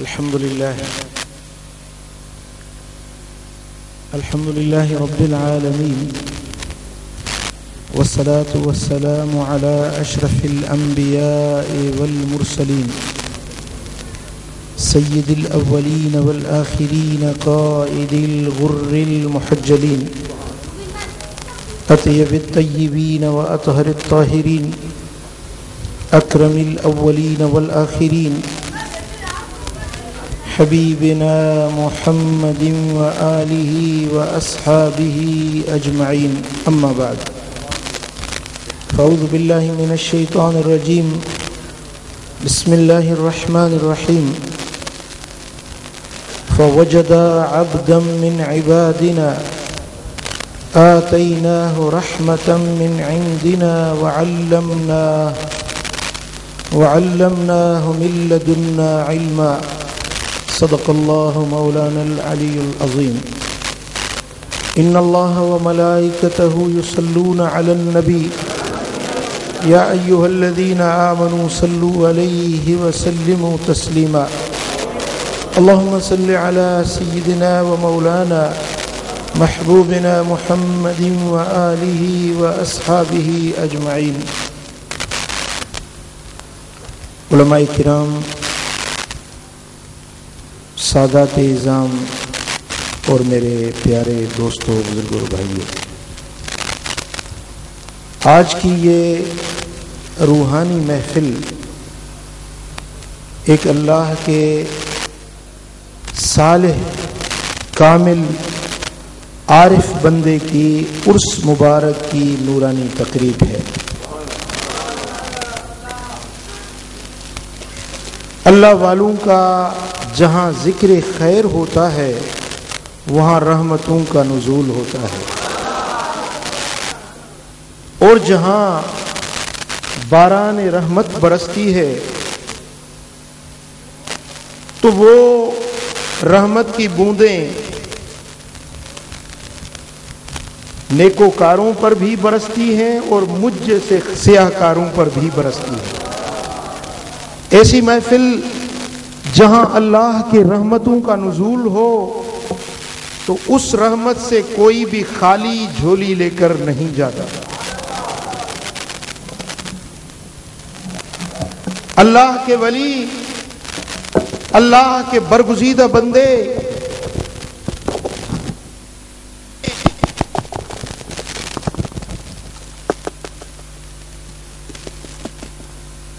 الحمد لله رب العالمين والصلاة والسلام على أشرف الأنبياء والمرسلين سيد الأولين والآخرين قائد الغر المحجلين أطيب الطيبين وأطهر الطاهرين أكرم الأولين والآخرين حبيبنا محمد وآله وأصحابه أجمعين أما بعد فأعوذ بالله من الشيطان الرجيم بسم الله الرحمن الرحيم فوجد عبدا من عبادنا آتيناه رحمة من عندنا وعلمناه من لدنا علما صدق الله مولانا العلي العظيم إن الله وملائكته يصلون على النبي يا أيها الذين آمنوا صلوا عليه وسلموا تسليما اللهم صل على سيدنا ومولانا محبوبنا محمد وآله وأصحابه أجمعين. علماء کرام، سادات اعظام اور میرے پیارے دوستوں، بزرگوں، بھائیوں، آج کی یہ روحانی محفل ایک اللہ کے صالح کامل عارف بندے کی عرس مبارک کی نورانی تقریب ہے۔ اللہ والوں کا جہاں ذکر خیر ہوتا ہے وہاں رحمتوں کا نزول ہوتا ہے، اور جہاں باران رحمت برستی ہے تو وہ رحمت کی بوندیں نیکوکاروں پر بھی برستی ہیں اور مجھ جیسے سیاہ کاروں پر بھی برستی ہے۔ ایسی محفل جہاں اللہ کے رحمتوں کا نزول ہو تو اس رحمت سے کوئی بھی خالی جھولی لے کر نہیں جاتا۔ اللہ کے ولی، اللہ کے برگزیدہ بندے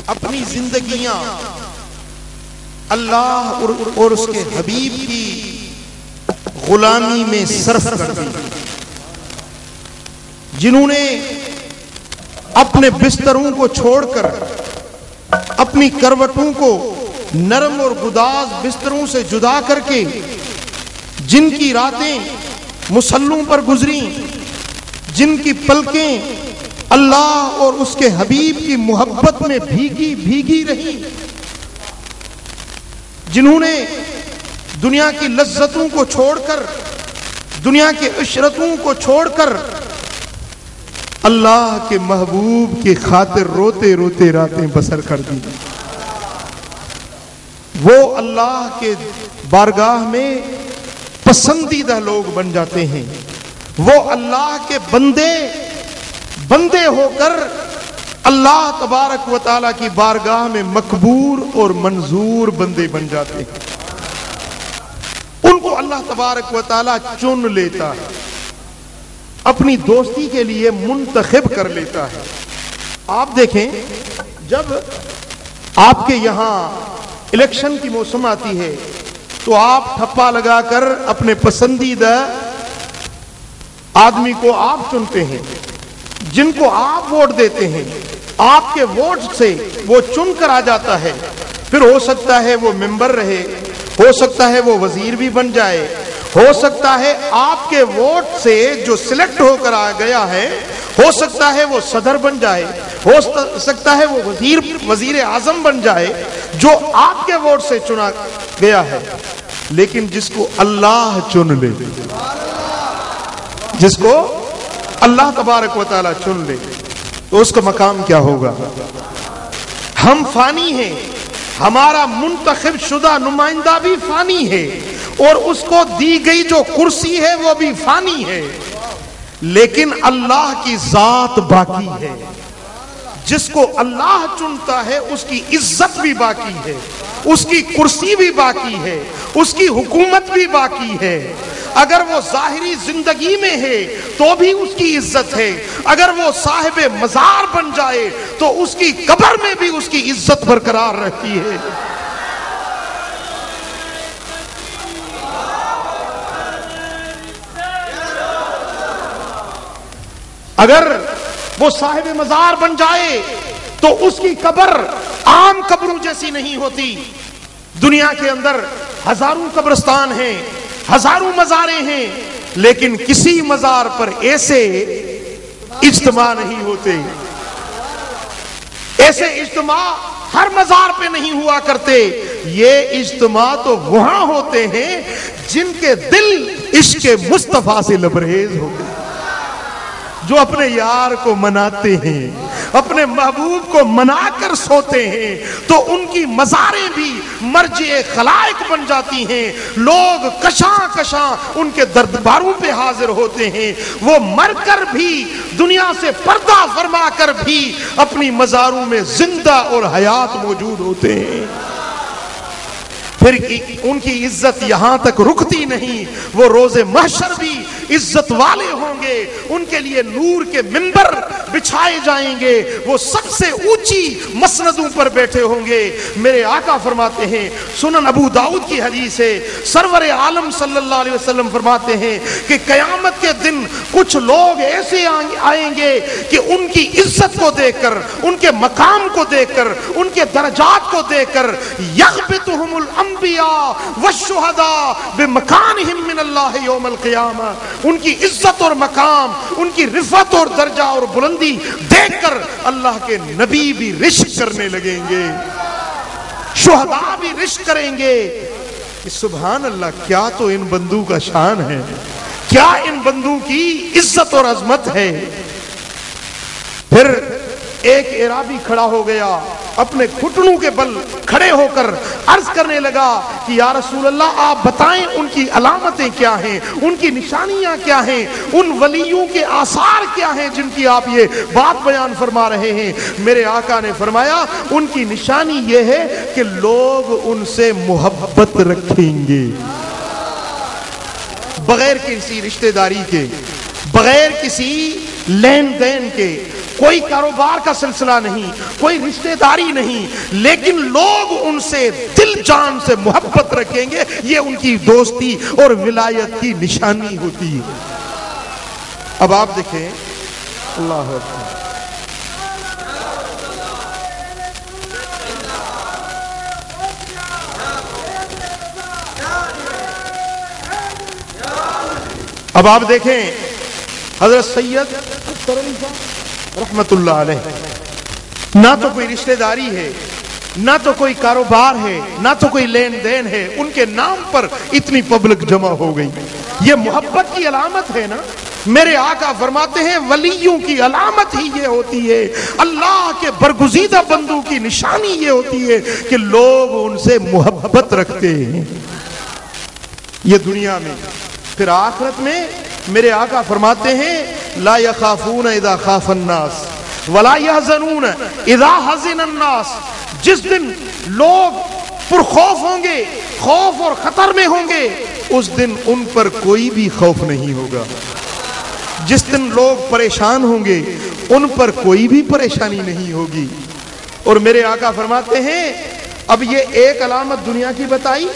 اپنی زندگیاں اللہ اور اس کے حبیب کی غلامی میں صرف کر دی، جنہوں نے اپنے بستروں کو چھوڑ کر، اپنی کروٹوں کو نرم اور گداز بستروں سے جدا کر کے، جن کی راتیں مصلوں پر گزریں، جن کی پلکیں اللہ اور اس کے حبیب کی محبت میں بھیگی رہی، جنہوں نے دنیا کی لذتوں کو چھوڑ کر، دنیا کے عشرتوں کو چھوڑ کر اللہ کے محبوب کی خاطر روتے روتے راتیں بسر کر دی، وہ اللہ کے بارگاہ میں پسندیدہ لوگ بن جاتے ہیں۔ وہ اللہ کے بندے ہو کر اللہ تبارک و تعالیٰ کی بارگاہ میں مقبول اور منظور بندے بن جاتے ہیں۔ ان کو اللہ تبارک و تعالیٰ چن لیتا ہے، اپنی دوستی کے لیے منتخب کر لیتا ہے۔ آپ دیکھیں، جب آپ کے یہاں الیکشن کی موسم آتی ہے تو آپ ٹھپا لگا کر اپنے پسندیدہ آدمی کو آپ چنتے ہیں، جن کو آپ ووٹ دیتے ہیں، آپ کے ووٹ سے وہ چن کر آ جاتا ہے۔ پھر ہو سکتا ہے وہ ممبر رہے، ہو سکتا ہے وہ وزیر بھی بن جائے، ہو سکتا ہے آپ کے ووٹ سے جو سلیکٹ ہو کر آ گیا ہے، ہو سکتا ہے وہ صدر بن جائے، ہو سکتا ہے وہ وزیر اعظم بن جائے، جو آپ کے ووٹ سے چنا گیا ہے۔ لیکن جس کو اللہ چن لے، جس کو اللہ تبارک و تعالیٰ چن لے، تو اس کا مقام کیا ہوگا؟ ہم فانی ہیں، ہمارا منتخب شدہ نمائندہ بھی فانی ہے اور اس کو دی گئی جو کرسی ہے وہ بھی فانی ہے، لیکن اللہ کی ذات باقی ہے۔ جس کو اللہ چنتا ہے اس کی عزت بھی باقی ہے، اس کی کرسی بھی باقی ہے، اس کی حکومت بھی باقی ہے۔ اگر وہ ظاہری زندگی میں ہے تو بھی اس کی عزت ہے، اگر وہ صاحب مزار بن جائے تو اس کی قبر میں بھی اس کی عزت برقرار رہتی ہے۔ اگر وہ صاحب مزار بن جائے تو اس کی قبر عام قبروں جیسی نہیں ہوتی۔ دنیا کے اندر ہزاروں قبرستان ہیں، ہزاروں مزاریں ہیں، لیکن کسی مزار پر ایسے اجتماع نہیں ہوتے، ایسے اجتماع ہر مزار پہ نہیں ہوا کرتے۔ یہ اجتماع تو وہاں ہوتے ہیں جن کے دل عشق مصطفیٰ سے لبریز ہوتے ہیں، جو اپنے یار کو مناتے ہیں، اپنے محبوب کو منا کر سوتے ہیں، تو ان کی مزاریں بھی مرجع خلائق بن جاتی ہیں۔ لوگ کشاں کشاں ان کے درباروں پہ حاضر ہوتے ہیں، وہ مر کر بھی دنیا سے پردہ فرما کر بھی اپنی مزاروں میں زندہ اور حیات موجود ہوتے ہیں۔ پھر ان کی عزت یہاں تک رکتی نہیں، وہ روز محشر بھی عزت والے ہوں گے، ان کے لیے نور کے منبر بچھائے جائیں گے، وہ سب سے اونچی مسندوں پر بیٹھے ہوں گے۔ میرے آقا فرماتے ہیں، سنن ابو داؤد کی حدیث ہے، سرور عالم صلی اللہ علیہ وسلم فرماتے ہیں کہ قیامت کے دن کچھ لوگ ایسے آئیں گے کہ ان کی عزت کو دیکھ کر، ان کے مقام کو دیکھ کر، ان کے درجات کو دیکھ کر یغبطہم الانبیاء والشہداء بمکانہم من اللہ یوم القیامہ، ان کی عزت اور مقام، ان کی رفعت اور درجہ اور بلندی دیکھ کر اللہ کے نبی بھی رشک کرنے لگیں گے، شہداء بھی رشک کریں گے۔ سبحان اللہ، کیا تو ان بندوں کا شان ہے، کیا ان بندوں کی عزت اور عظمت ہے۔ پھر ایک اعرابی کھڑا ہو گیا، اپنے گھٹنوں کے بل کھڑے ہو کر عرض کرنے لگا کہ یا رسول اللہ آپ بتائیں ان کی علامتیں کیا ہیں، ان کی نشانیاں کیا ہیں، ان ولیوں کے آثار کیا ہیں جن کی آپ یہ بات بیان فرما رہے ہیں۔ میرے آقا نے فرمایا ان کی نشانی یہ ہے کہ لوگ ان سے محبت رکھیں گے، بغیر کسی رشتہ داری کے، بغیر کسی لین دین کے، کوئی کاروبار کا سلسلہ نہیں، کوئی رشتہ داری نہیں، لیکن لوگ ان سے دل جان سے محبت رکھیں گے۔ یہ ان کی دوستی اور ولایت کی نشانی ہوتی ہے۔ اب آپ دیکھیں، اللہ اکبر، اب آپ دیکھیں حضرت سید رحمت اللہ علیہ، نہ تو کوئی رشتہ داری ہے، نہ تو کوئی کاروبار ہے، نہ تو کوئی لین دین ہے، ان کے نام پر اتنی پبلک جمع ہو گئی۔ یہ محبت کی علامت ہے نا۔ میرے آقا فرماتے ہیں ولیوں کی علامت ہی یہ ہوتی ہے، اللہ کے برگزیدہ بندوں کی نشانی یہ ہوتی ہے کہ لوگ ان سے محبت رکھتے ہیں، یہ دنیا میں۔ پھر آخرت میں میرے آقا فرماتے ہیں لا یخافون اذا خاف الناس ولا یحزنون اذا حزن الناس، جس دن لوگ پرخوف ہوں گے، خوف اور خطر میں ہوں گے، اس دن ان پر کوئی بھی خوف نہیں ہوگا۔ جس دن لوگ پریشان ہوں گے ان پر کوئی بھی پریشانی نہیں ہوگی۔ اور میرے آقا فرماتے ہیں اب یہ ایک علامت دنیا کی بتائی،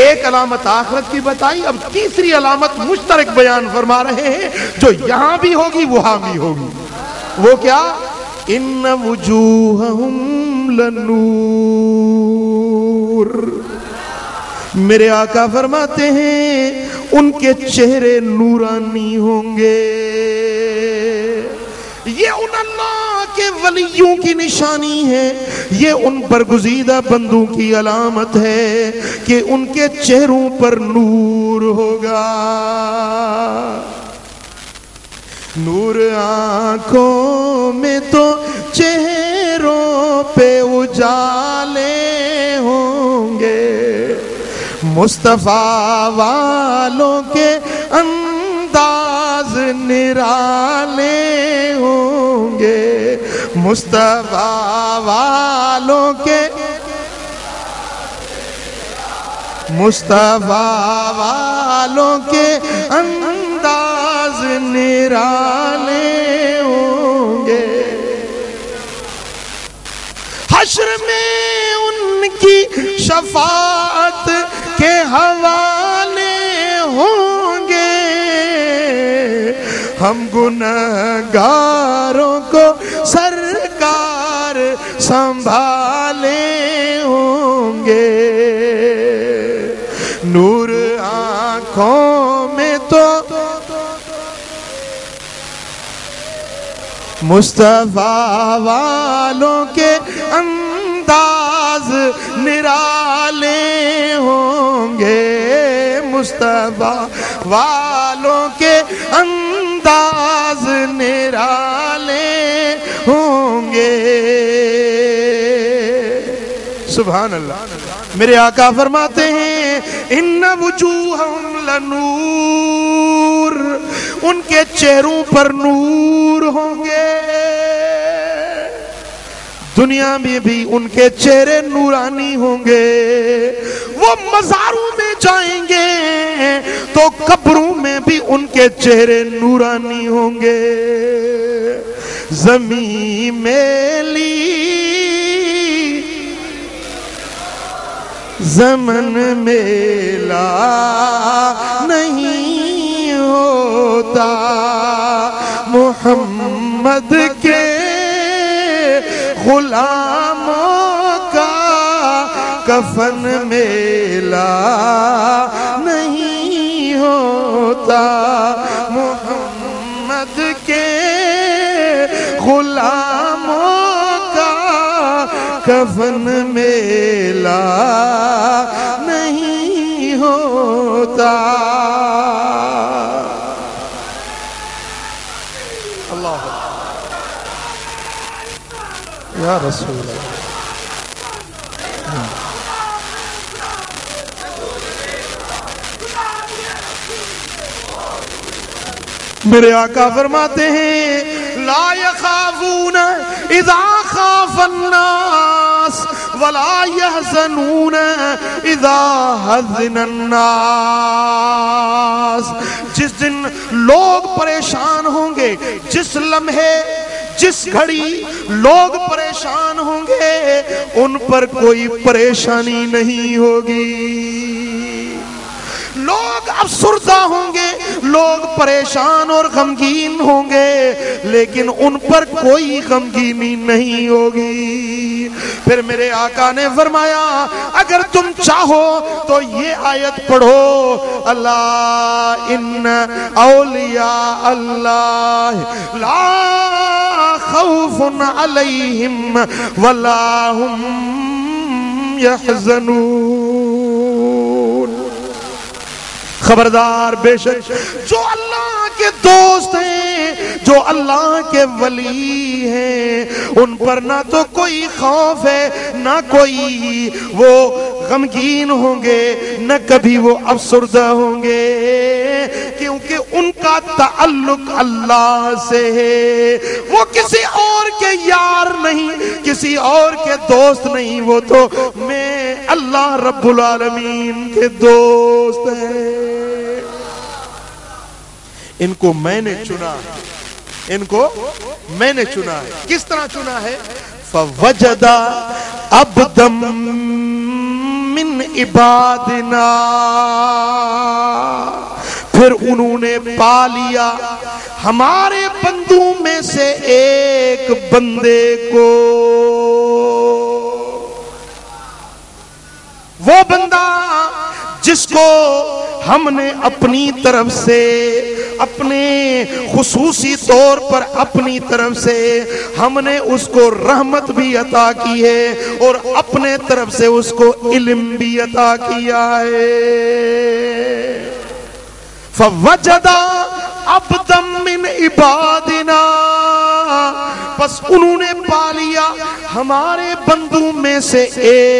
ایک علامت آخرت کی بتائی، اب تیسری علامت مشترک بیان فرما رہے ہیں جو یہاں بھی ہوگی وہاں بھی ہوگی۔ وہ کیا؟ ان وجوہہم لنور، میرے آقا فرماتے ہیں ان کے چہرے نورانی ہوں گے۔ یہ ان اللہ کے ولیوں کی نشانی ہے، یہ ان برگزیدہ بندوں کی علامت ہے کہ ان کے چہروں پر نور ہوگا۔ نور آنکھوں میں تو چہروں پہ اجالے ہوں مصطفیٰ والوں کے انداز نرالے ہوں گے، مصطفیٰ والوں کے، مصطفیٰ والوں کے انداز نرالے ہوں گے، حشر میں ان کی شفاعت کے حوالے ہوں گے، ہم گنہگاروں کو سرکار سنبھالے ہوں گے، نور آنکھوں میں تو مصطفیٰ والوں کے انداز نرالے ہوں گے، مصطفیٰ والوں کے انداز نرالے ہوں گے۔ سبحان اللہ۔ میرے آقا فرماتے ہیں ان وجوہہم لنور، ان کے چہروں پر نور ہوں گے، دنیا میں بھی ان کے چہرے نورانی ہوں گے، وہ مزاروں میں جائیں گے تو قبروں میں بھی ان کے چہرے نورانی ہوں گے، زمین میلی زمن میلا نہیں ہوتا، محمد کے غلاموں کا کفن میلا نہیں ہوتا، محمد کے غلاموں کا کفن میلا نہیں ہوتا۔ اللہ یا رسول اللہ۔ میرے آقا فرماتے ہیں لا یخافون اذا خاف الناس ولا يحزنون اذا حزن الناس، جس دن لوگ پریشان ہوں گے، جس لمحے جس گھڑی لوگ پریشان ہوں گے، ان پر کوئی پریشانی نہیں ہوگی، لوگ افسردہ ہوں گے، لوگ پریشان اور غمگین ہوں گے، لیکن ان پر کوئی غمگینی نہیں ہوگی۔ پھر میرے آقا نے فرمایا اگر تم چاہو تو یہ آیت پڑھو، اللہ ان اولیاء اللہ لا خوف علیہم ولا هم يحزنون۔ خبردار، بے شک جو اللہ کے دوست ہیں، جو اللہ کے ولی ہیں، ان پر نہ تو کوئی خوف ہے، نہ کوئی وہ غمگین ہوں گے، نہ کبھی وہ افسردہ ہوں گے، کیونکہ ان کا تعلق اللہ سے ہے، وہ کسی اور کے یار نہیں، کسی اور کے دوست نہیں، وہ تو میں اللہ رب العالمین کے دوست ہیں۔ ان کو میں نے چنا ہے، ان کو میں نے چنا ہے۔ کس طرح چنا ہے؟ فَوَجَدَ عَبْدًا مِّنْ عِبَادِنَا، پھر انہوں نے پا لیا ہمارے بندوں میں سے ایک بندے کو، وہ بندہ جس کو ہم نے اپنی طرف سے، اپنے خصوصی طور پر اپنی طرف سے ہم نے اس کو رحمت بھی عطا کی ہے اور اپنے طرف سے اس کو علم بھی عطا کیا ہے۔ فَوَجَدَ عَبْدًا مِّنْ عِبَادِنَا، پس انہوں نے پا لیا ہمارے بندوں میں سے ایک